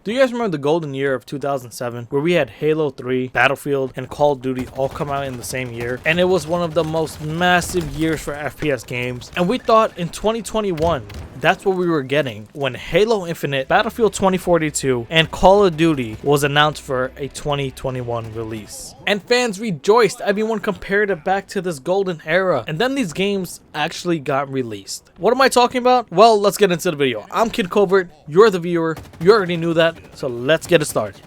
Do you guys remember the golden year of 2007 where we had Halo 3, Battlefield, and Call of Duty all come out in the same year? And it was one of the most massive years for FPS games. And we thought in 2021, that's what we were getting when Halo Infinite, Battlefield 2042, and Call of Duty was announced for a 2021 release. And fans rejoiced, everyone compared it back to this golden era. And then these games actually got released. What am I talking about? Well, let's get into the video. I'm Kid Covert, you're the viewer, you already knew that, so let's get it started.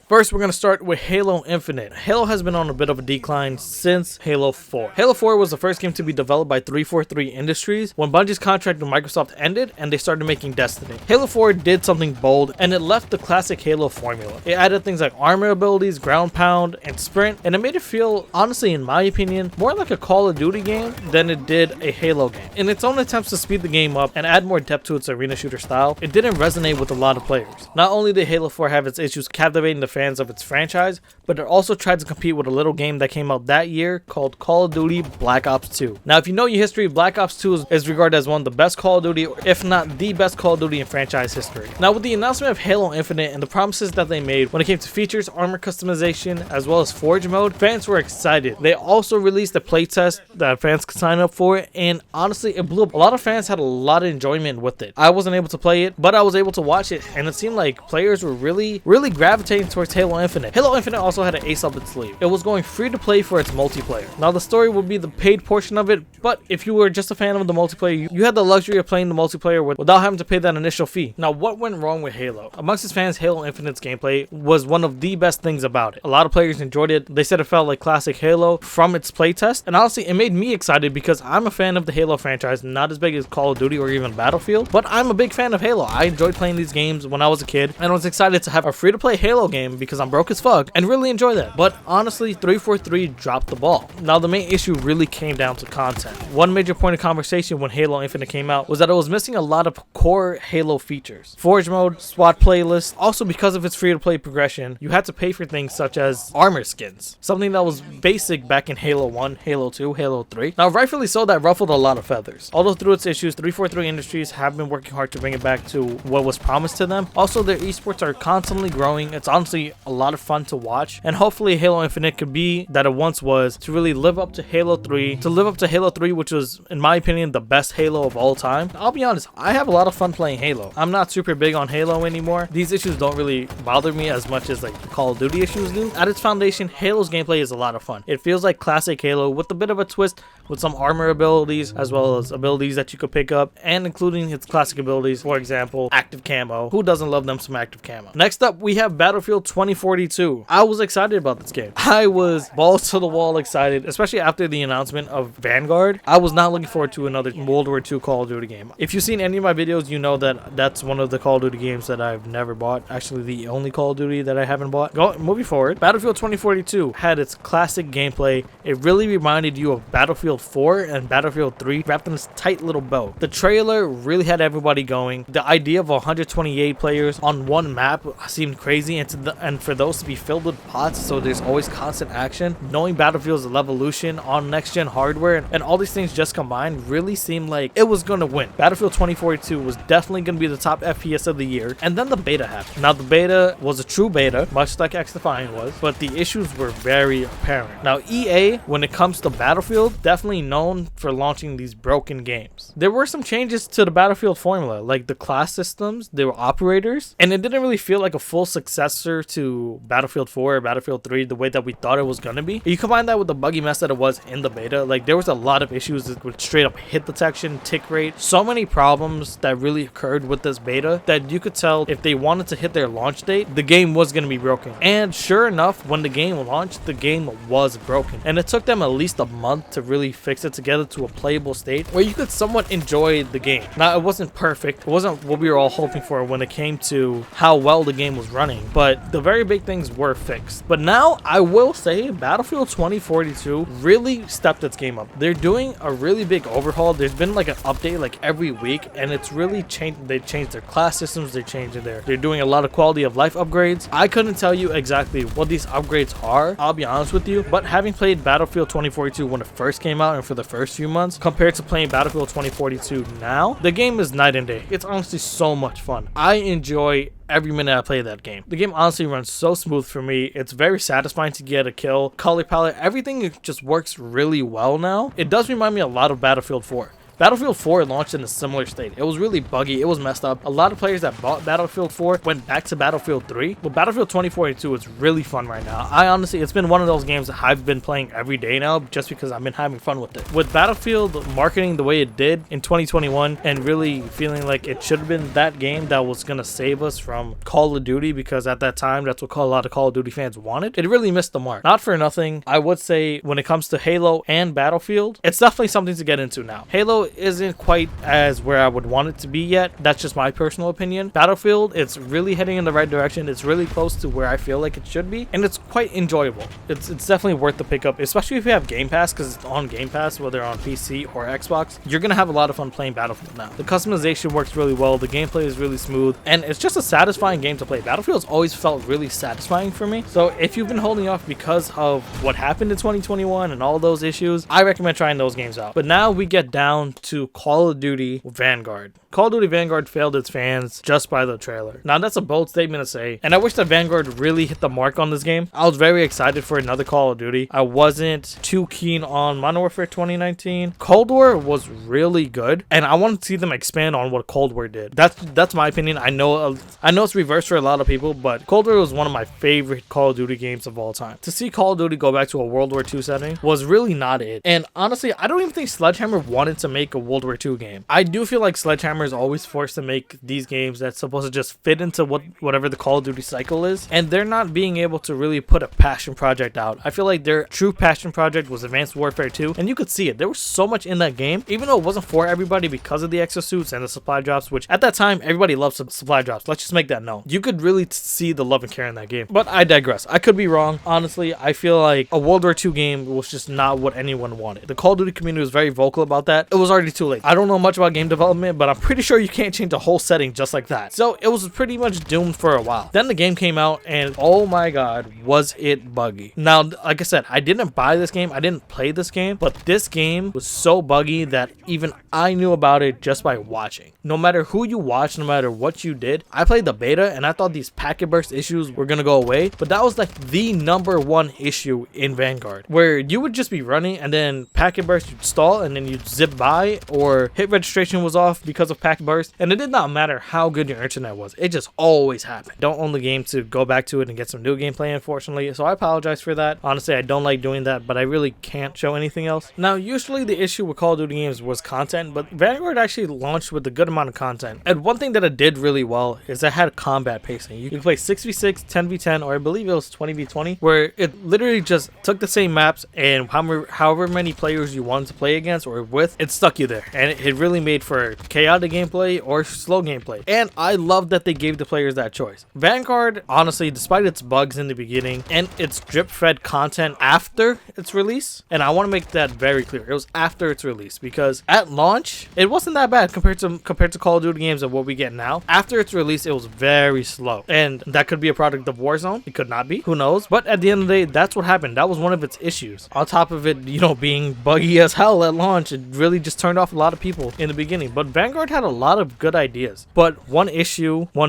First, we're going to start with Halo Infinite. Halo has been on a bit of a decline since Halo 4. Halo 4 was the first game to be developed by 343 Industries when Bungie's contract with Microsoft ended and they started making Destiny. Halo 4 did something bold and it left the classic Halo formula. It added things like armor abilities, ground pound, and sprint, and it made it feel, honestly in my opinion, more like a Call of Duty game than it did a Halo game. In its own attempts to speed the game up and add more depth to its arena shooter style, it didn't resonate with a lot of players. Not only did Halo 4 have its issues captivating the fans of its franchise, but it also tried to compete with a little game that came out that year called Call of Duty Black Ops 2. Now, if you know your history, Black Ops 2 is regarded as one of the best Call of Duty, if not the best Call of Duty in franchise history. Now, with the announcement of Halo Infinite and the promises that they made when it came to features, armor customization, as well as Forge mode, fans were excited. They also released a playtest that fans could sign up for, and honestly, it blew up. A lot of fans had a lot of enjoyment with it. I wasn't able to play it, but I was able to watch it, and it seemed like players were really gravitating towards Halo Infinite. Halo Infinite also had an ace up its sleeve. It was going free to play for its multiplayer. Now, the story would be the paid portion of it, but if you were just a fan of the multiplayer, you had the luxury of playing the multiplayer without having to pay that initial fee. Now, what went wrong with Halo? Amongst its fans, Halo Infinite's gameplay was one of the best things about it. A lot of players enjoyed it. They said it felt like classic Halo from its playtest, and honestly, it made me excited because I'm a fan of the Halo franchise, not as big as Call of Duty or even Battlefield, but I'm a big fan of Halo. I enjoyed playing these games when I was a kid, and I was excited to have a free-to-play Halo game because I'm broke as fuck and really enjoy that. But honestly, 343 dropped the ball. Now, the main issue really came down to content. One major point of conversation when Halo Infinite came out was that it was missing a lot of core Halo features. Forge mode, SWAT playlist. Also, because of its free-to-play progression, you had to pay for things such as armor skins, something that was basic back in Halo 1, Halo 2, Halo 3. Now, rightfully so, that ruffled a lot of feathers. Although through its issues, 343 Industries have been working hard to bring it back to what was promised to them. Also, their esports are constantly growing. It's honestly a lot of fun to watch, and hopefully Halo Infinite could be that it once was, to really live up to Halo 3, which was, in my opinion, the best Halo of all time. I'll be honest, I have a lot of fun playing Halo. I'm not super big on Halo anymore. These issues don't really bother me as much as like the Call of Duty issues do. At its foundation, Halo's gameplay is a lot of fun. It feels like classic Halo with a bit of a twist with some armor abilities as well as abilities that you could pick up, and including its classic abilities, for example, active camo. Who doesn't love them some active camo? Next up, we have Battlefield 2042. I was excited about this game. I was balls to the wall excited, especially after the announcement of Vanguard. I was not looking forward to another World War II Call of Duty game. If you've seen any of my videos, you know that that's one of the Call of Duty games that I've never bought. Actually, the only Call of Duty that I haven't bought. Moving forward, Battlefield 2042 had its classic gameplay. It really reminded you of Battlefield 4 and Battlefield 3 wrapped in this tight little bow. The trailer really had everybody going. The idea of 128 players on one map seemed crazy, and for those to be filled with pots, so there's always constant action. Knowing Battlefield's evolution on next-gen hardware and all these things just combined really seemed like it was going to win. Battlefield 2042 was definitely going to be the top FPS of the year, and then the beta happened. Now, the beta was a true beta, much like XDefiant was, but the issues were very apparent. Now, EA, when it comes to Battlefield, definitely known for launching these broken games. There were some changes to the Battlefield formula, like the class systems, there were operators, and it didn't really feel like a full successor to Battlefield 4 or Battlefield 3 the way that we thought it was going to be. You combine that with the buggy mess that it was in the beta, like there was a lot of issues with straight up hit detection, tick rate, so many problems that really occurred with this beta that you could tell if they wanted to hit their launch date, the game was going to be broken. And sure enough, when the game launched, the game was broken, and it took them at least a month to really fix it together to a playable state where you could somewhat enjoy the game. Now, it wasn't perfect, it wasn't what we were all hoping for when it came to how well the game was running, but the the very big things were fixed. But now I will say Battlefield 2042 really stepped its game up. They're doing a really big overhaul. There's been like an update like every week, and it's really changed. They changed their class systems. They're doing a lot of quality of life upgrades. I couldn't tell you exactly what these upgrades are, I'll be honest with you, but having played Battlefield 2042 when it first came out and for the first few months compared to playing Battlefield 2042 now, the game is night and day. It's honestly so much fun. I enjoy every minute I play that game. The game honestly runs so smooth for me. It's very satisfying to get a kill. Color palette, everything just works really well now. It does remind me a lot of Battlefield 4. Battlefield 4 launched in a similar state. It was really buggy. It was messed up. A lot of players that bought Battlefield 4 went back to Battlefield 3. But Battlefield 2042 is really fun right now. I honestly, it's been one of those games that I've been playing every day now just because I've been having fun with it. With Battlefield marketing the way it did in 2021 and really feeling like it should have been that game that was going to save us from Call of Duty, because at that time, that's what a lot of Call of Duty fans wanted. It really missed the mark. Not for nothing, I would say when it comes to Halo and Battlefield, it's definitely something to get into now. Halo isn't quite as where I would want it to be yet. That's just my personal opinion. Battlefield, it's really heading in the right direction. It's really close to where I feel like it should be, and it's quite enjoyable. It's definitely worth the pickup, especially if you have Game Pass, because it's on Game Pass, whether on PC or Xbox. You're gonna have a lot of fun playing Battlefield now. The customization works really well. The gameplay is really smooth, and it's just a satisfying game to play. Battlefield's always felt really satisfying for me. So if you've been holding off because of what happened in 2021 and all those issues, I recommend trying those games out. But now we get down to Call of Duty Vanguard. Call of Duty Vanguard failed its fans just by the trailer. Now that's a bold statement to say, and I wish that Vanguard really hit the mark on this game. I was very excited for another Call of Duty. I wasn't too keen on Modern Warfare 2019. Cold War was really good, and I want to see them expand on what Cold War did. That's my opinion. I know it's reversed for a lot of people, but Cold War was one of my favorite Call of Duty games of all time. To see Call of Duty go back to a World War II setting was really not it. And honestly, I don't even think Sledgehammer wanted to make a World War II game. I do feel like Sledgehammer is always forced to make these games that's supposed to just fit into whatever the Call of Duty cycle is, and they're not being able to really put a passion project out. I feel like their true passion project was Advanced Warfare 2, and you could see it. There was so much in that game, even though it wasn't for everybody because of the exosuits and the supply drops, which at that time everybody loved some supply drops. Let's just make that known. You could really see the love and care in that game. But I digress. I could be wrong. Honestly, I feel like a World War II game was just not what anyone wanted. The Call of Duty community was very vocal about that. It was already too late. I don't know much about game development, but I'm pretty sure you can't change the whole setting just like that. So it was pretty much doomed for a while. Then the game came out, and oh my god, was it buggy. Now, like I said, I didn't buy this game, I didn't play this game, but this game was so buggy that even I knew about it just by watching. No matter who you watched, no matter what you did, I played the beta and I thought these packet burst issues were gonna go away, but that was like the #1 issue in Vanguard, where you would just be running and then packet burst, you'd stall and then you'd zip by, or hit registration was off because of packet burst, and it did not matter how good your internet was. It just always happened. Don't own the game to go back to it and get some new gameplay, unfortunately, so I apologize for that. Honestly, I don't like doing that, but I really can't show anything else. Now, usually the issue with Call of Duty games was content, but Vanguard actually launched with a good amount of content. And one thing that it did really well is it had combat pacing. You could play 6v6, 10v10, or I believe it was 20v20, where it literally just took the same maps and however many players you wanted to play against or with, it stuck you there. And it really made for chaotic gameplay or slow gameplay. And I love that they gave the players that choice. Vanguard, honestly, despite its bugs in the beginning and its drip-fed content after its release, and I want to make that very clear, it was after its release, because at launch, it wasn't that bad compared to Call of Duty games of what we get now. After its release, it was very slow, and that could be a product of Warzone. It could not be, who knows, but at the end of the day, that's what happened. That was one of its issues. On top of it, being buggy as hell at launch, it really just turned off a lot of people in the beginning. But Vanguard had a lot of good ideas, but one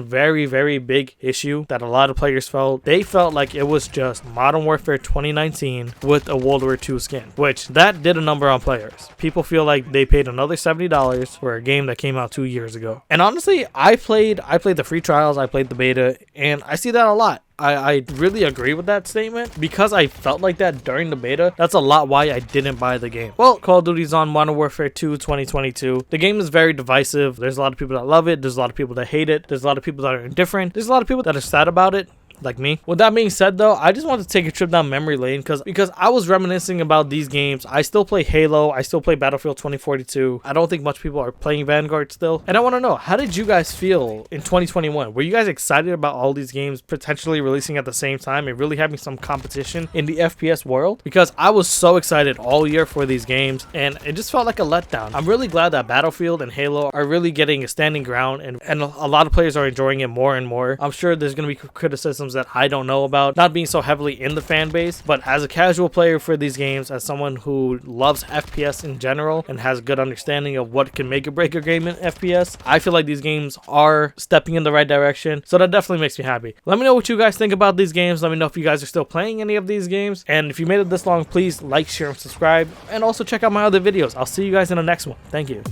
very, very big issue that a lot of players felt, they felt like it was just Modern Warfare 2019 with a World War II skin, which that did a number on players. People feel like they paid another $70 for a game that came out 2 years ago. And honestly, I played the free trials, I played the beta, and I see that a lot. I really agree with that statement because I felt like that during the beta. That's a lot why I didn't buy the game. Well, Call of Duty's on Modern Warfare 2 2022. The game is very divisive. There's a lot of people that love it. There's a lot of people that hate it. There's a lot of people that are indifferent. There's a lot of people that are sad about it. like me. With that being said though, I just wanted to take a trip down memory lane because I was reminiscing about these games. I still play Halo, I still play Battlefield 2042. I don't think much people are playing Vanguard still. And I want to know, how did you guys feel in 2021? Were you guys excited about all these games potentially releasing at the same time and really having some competition in the FPS world? Because I was so excited all year for these games and it just felt like a letdown. I'm really glad that Battlefield and Halo are really getting a standing ground and a lot of players are enjoying it more and more. I'm sure there's going to be criticisms that I don't know about, not being so heavily in the fan base, but as a casual player for these games, as someone who loves FPS in general and has a good understanding of what can make or break a game in FPS, I feel like these games are stepping in the right direction, so that definitely makes me happy. Let me know what you guys think about these games. Let me know if you guys are still playing any of these games, and if you made it this long, please like, share, and subscribe, and also check out my other videos. I'll see you guys in the next one. Thank you.